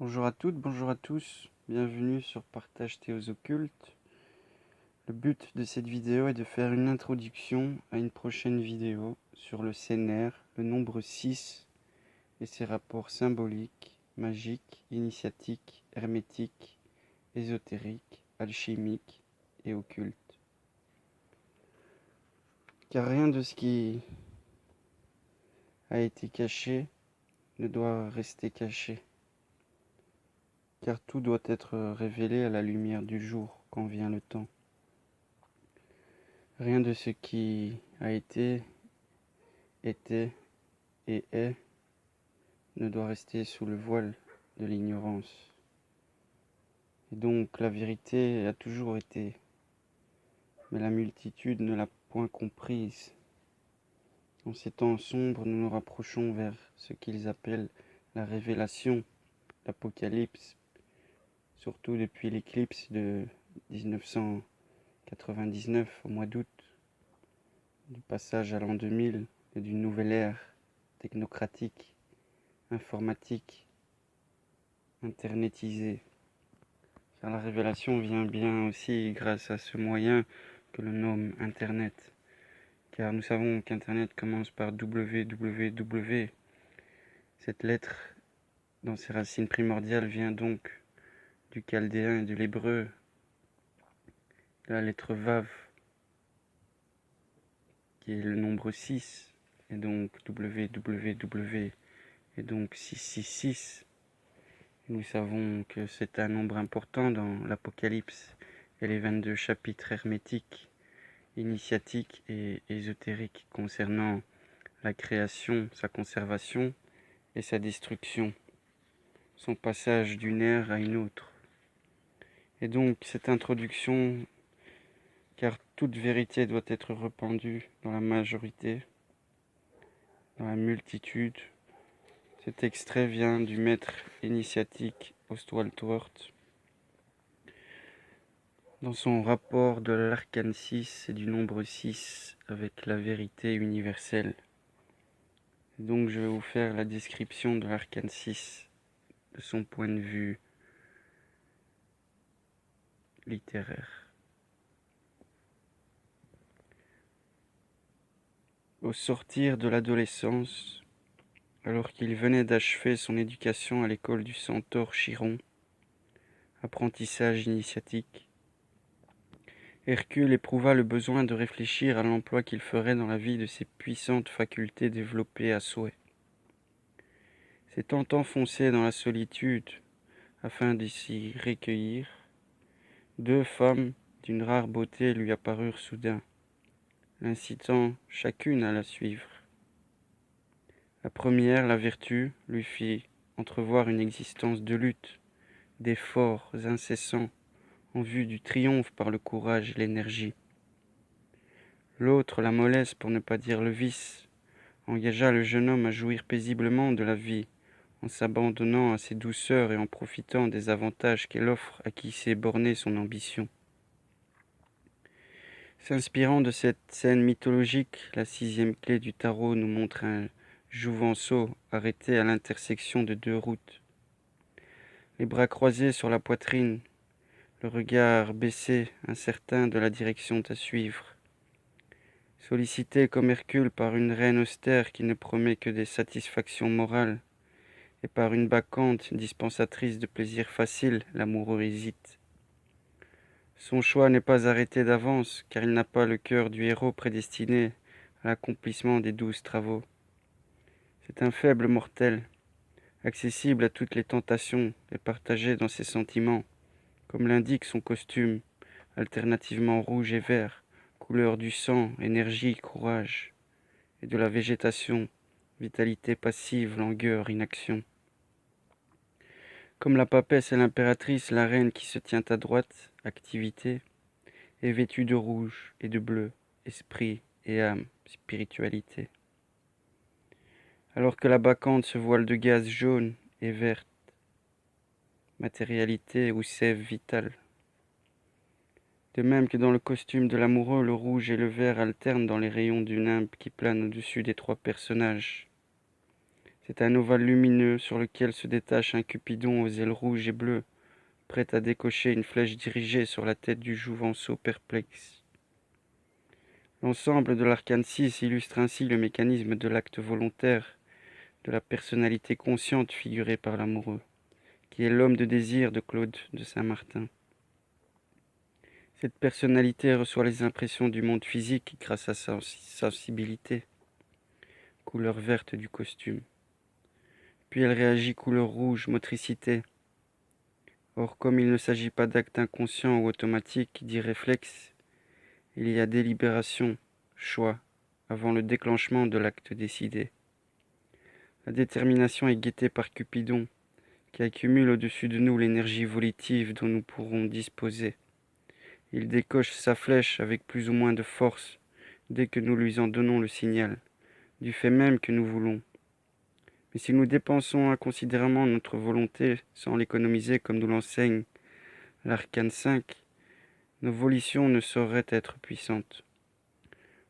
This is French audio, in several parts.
Bonjour à toutes, bonjour à tous, bienvenue sur Partage Théos Occultes. Le but de cette vidéo est de faire une introduction à une prochaine vidéo sur le scénaire, le nombre 6 et ses rapports symboliques, magiques, initiatiques, hermétiques, ésotériques, alchimiques et occultes. Car rien de ce qui a été caché ne doit rester caché. Car tout doit être révélé à la lumière du jour quand vient le temps. Rien de ce qui a été, était et est ne doit rester sous le voile de l'ignorance. Et donc la vérité a toujours été, mais la multitude ne l'a point comprise. En ces temps sombres, nous nous rapprochons vers ce qu'ils appellent la révélation, l'Apocalypse, surtout depuis l'éclipse de 1999 au mois d'août, du passage à l'an 2000 et d'une nouvelle ère technocratique, informatique, internetisée. Car la révélation vient bien aussi grâce à ce moyen que l'on nomme Internet. Car nous savons qu'Internet commence par www. Cette lettre, dans ses racines primordiales, vient donc du chaldéen et de l'hébreu, de la lettre Vav, qui est le nombre 6, et donc www, et donc 666. Nous savons que c'est un nombre important dans l'Apocalypse et les 22 chapitres hermétiques, initiatiques et ésotériques concernant la création, sa conservation et sa destruction, son passage d'une ère à une autre. Et donc cette introduction, car toute vérité doit être répandue dans la majorité, dans la multitude. Cet extrait vient du maître initiatique Ostwald Twört dans son rapport de l'arcane 6 et du nombre 6 avec la vérité universelle. Donc je vais vous faire la description de l'arcane 6 de son point de vue littéraire. Au sortir de l'adolescence, alors qu'il venait d'achever son éducation à l'école du centaure Chiron, apprentissage initiatique, Hercule éprouva le besoin de réfléchir à l'emploi qu'il ferait dans la vie de ses puissantes facultés développées à souhait. S'étant enfoncé dans la solitude afin de s'y recueillir, deux femmes d'une rare beauté lui apparurent soudain, l'incitant chacune à la suivre. La première, la vertu, lui fit entrevoir une existence de lutte, d'efforts incessants en vue du triomphe par le courage et l'énergie. L'autre, la mollesse pour ne pas dire le vice, engagea le jeune homme à jouir paisiblement de la vie, en s'abandonnant à ses douceurs et en profitant des avantages qu'elle offre à qui sait borner son ambition. S'inspirant de cette scène mythologique, la 6e clé du tarot nous montre un jouvenceau arrêté à l'intersection de deux routes. Les bras croisés sur la poitrine, le regard baissé, incertain de la direction à suivre. Sollicité comme Hercule par une reine austère qui ne promet que des satisfactions morales, et par une bacchante dispensatrice de plaisirs faciles, l'amoureux hésite. Son choix n'est pas arrêté d'avance, car il n'a pas le cœur du héros prédestiné à l'accomplissement des 12 travaux. C'est un faible mortel, accessible à toutes les tentations et partagé dans ses sentiments, comme l'indique son costume, alternativement rouge et vert, couleur du sang, énergie, courage, et de la végétation, vitalité passive, langueur, inaction. Comme la papesse et l'impératrice, la reine qui se tient à droite, activité, est vêtue de rouge et de bleu, esprit et âme, spiritualité. Alors que la bacchante se voile de gaze jaune et verte, matérialité ou sève vitale. De même que dans le costume de l'amoureux, le rouge et le vert alternent dans les rayons du nimbe qui plane au-dessus des trois personnages. C'est un ovale lumineux sur lequel se détache un Cupidon aux ailes rouges et bleues, prêt à décocher une flèche dirigée sur la tête du Jouvenceau perplexe. L'ensemble de l'arcane 6 illustre ainsi le mécanisme de l'acte volontaire, de la personnalité consciente figurée par l'amoureux, qui est l'homme de désir de Claude de Saint-Martin. Cette personnalité reçoit les impressions du monde physique grâce à sa sensibilité, couleur verte du costume. Puis elle réagit couleur rouge, motricité. Or, comme il ne s'agit pas d'acte inconscient ou automatique, dit réflexe, il y a délibération, choix, avant le déclenchement de l'acte décidé. La détermination est guettée par Cupidon, qui accumule au-dessus de nous l'énergie volitive dont nous pourrons disposer. Il décoche sa flèche avec plus ou moins de force dès que nous lui en donnons le signal, du fait même que nous voulons. Mais si nous dépensons inconsidérément notre volonté sans l'économiser comme nous l'enseigne l'arcane 5, nos volitions ne sauraient être puissantes.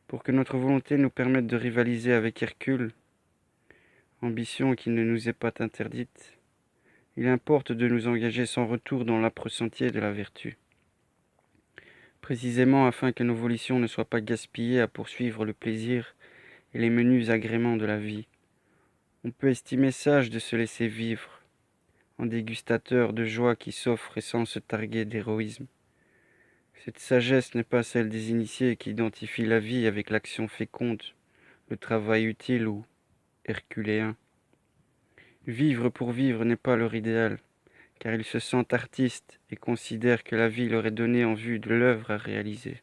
Pour que notre volonté nous permette de rivaliser avec Hercule, ambition qui ne nous est pas interdite, il importe de nous engager sans retour dans l'âpre sentier de la vertu. Précisément afin que nos volitions ne soient pas gaspillées à poursuivre le plaisir et les menus agréments de la vie. On peut estimer sage de se laisser vivre, en dégustateur de joie qui s'offre et sans se targuer d'héroïsme. Cette sagesse n'est pas celle des initiés qui identifient la vie avec l'action féconde, le travail utile ou herculéen. Vivre pour vivre n'est pas leur idéal, car ils se sentent artistes et considèrent que la vie leur est donnée en vue de l'œuvre à réaliser.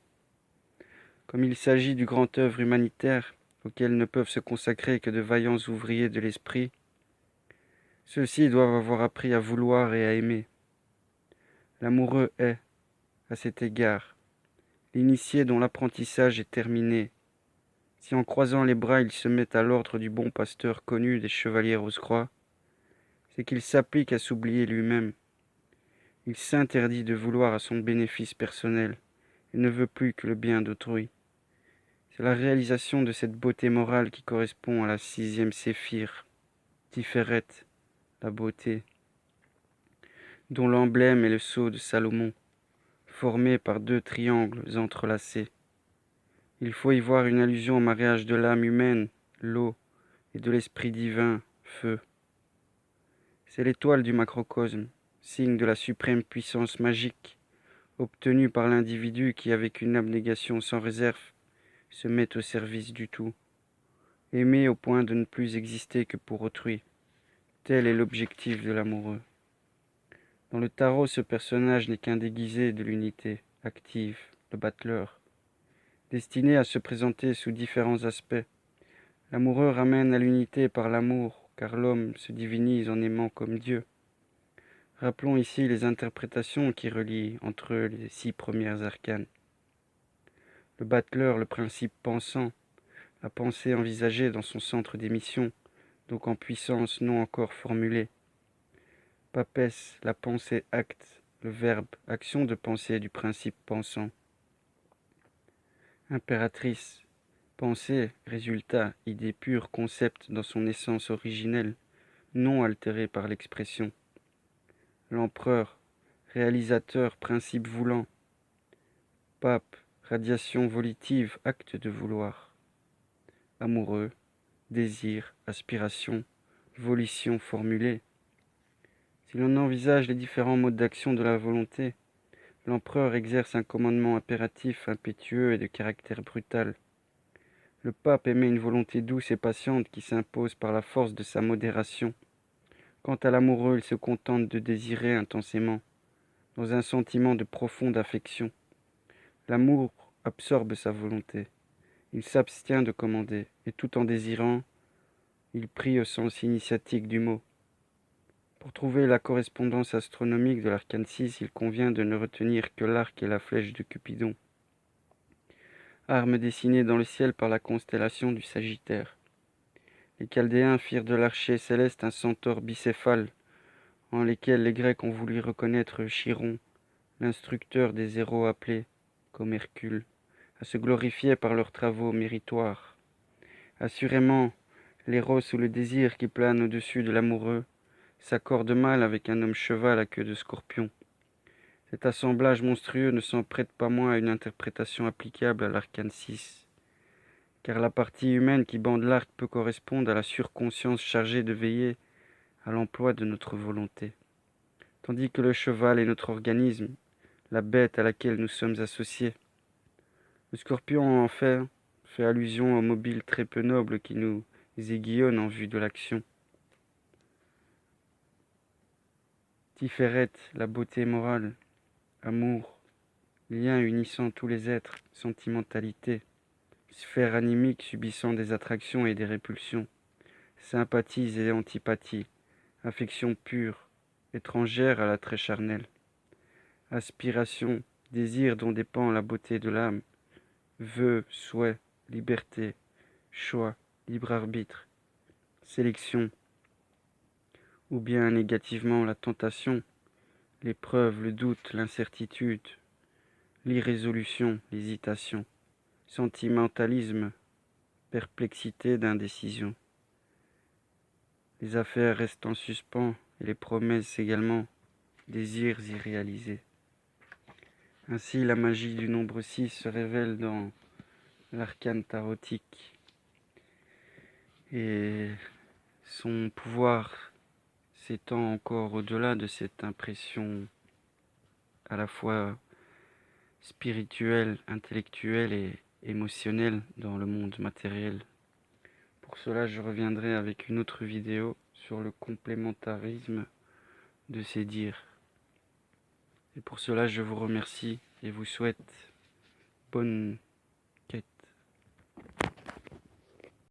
Comme il s'agit du grand œuvre humanitaire, auquel ne peuvent se consacrer que de vaillants ouvriers de l'esprit, ceux-ci doivent avoir appris à vouloir et à aimer. L'amoureux est, à cet égard, l'initié dont l'apprentissage est terminé. Si en croisant les bras il se met à l'ordre du bon pasteur connu des chevaliers Rose-Croix, c'est qu'il s'applique à s'oublier lui-même. Il s'interdit de vouloir à son bénéfice personnel et ne veut plus que le bien d'autrui. C'est la réalisation de cette beauté morale qui correspond à la 6e séphire, Tiferet, la beauté, dont l'emblème est le sceau de Salomon, formé par 2 triangles entrelacés. Il faut y voir une allusion au mariage de l'âme humaine, l'eau, et de l'esprit divin, feu. C'est l'étoile du macrocosme, signe de la suprême puissance magique, obtenue par l'individu qui, avec une abnégation sans réserve, se met au service du tout, aimer au point de ne plus exister que pour autrui. Tel est l'objectif de l'amoureux. Dans le tarot, ce personnage n'est qu'un déguisé de l'unité active, le battleur, destiné à se présenter sous différents aspects. L'amoureux ramène à l'unité par l'amour, car l'homme se divinise en aimant comme Dieu. Rappelons ici les interprétations qui relient entre eux les 6 premières arcanes. Le battleur, le principe pensant, la pensée envisagée dans son centre d'émission, donc en puissance non encore formulée. Papesse, la pensée acte, le verbe action de pensée du principe pensant. Impératrice, pensée, résultat, idée pure, concept dans son essence originelle, non altérée par l'expression. L'empereur, réalisateur, principe voulant. Pape, radiation volitive, acte de vouloir. Amoureux, désir, aspiration, volition formulée. Si l'on envisage les différents modes d'action de la volonté, l'empereur exerce un commandement impératif, impétueux et de caractère brutal. Le pape émet une volonté douce et patiente qui s'impose par la force de sa modération. Quant à l'amoureux, il se contente de désirer intensément, dans un sentiment de profonde affection. L'amour absorbe sa volonté. Il s'abstient de commander, et tout en désirant, il prie au sens initiatique du mot. Pour trouver la correspondance astronomique de l'arcane 6, il convient de ne retenir que l'arc et la flèche de Cupidon, armes dessinées dans le ciel par la constellation du Sagittaire. Les Chaldéens firent de l'archer céleste un centaure bicéphale, en lesquels les Grecs ont voulu reconnaître Chiron, l'instructeur des héros appelés, comme Hercule, à se glorifier par leurs travaux méritoires. Assurément, L'éros ou le désir qui plane au-dessus de l'amoureux s'accorde mal avec un homme cheval à queue de scorpion. Cet assemblage monstrueux ne s'en prête pas moins à une interprétation applicable à l'arcane 6, car la partie humaine qui bande l'arc peut correspondre à la surconscience chargée de veiller à l'emploi de notre volonté, tandis que le cheval est notre organisme, la bête à laquelle nous sommes associés. Le scorpion, en fait allusion au mobile très peu noble qui nous aiguillonne en vue de l'action. Tiferet, la beauté morale, amour, lien unissant tous les êtres, sentimentalité, sphère animique subissant des attractions et des répulsions, sympathies et antipathies, affection pure, étrangère à l'attrait charnel, aspiration, désir dont dépend la beauté de l'âme, vœux, souhait, liberté, choix, libre arbitre, sélection, ou bien négativement la tentation, l'épreuve, le doute, l'incertitude, l'irrésolution, l'hésitation, sentimentalisme, perplexité d'indécision. Les affaires restent en suspens et les promesses également, désirs irréalisés. Ainsi, la magie du nombre 6 se révèle dans l'arcane tarotique et son pouvoir s'étend encore au-delà de cette impression à la fois spirituelle, intellectuelle et émotionnelle dans le monde matériel. Pour cela, je reviendrai avec une autre vidéo sur le complémentarisme de ces dires. Et pour cela, je vous remercie et vous souhaite bonne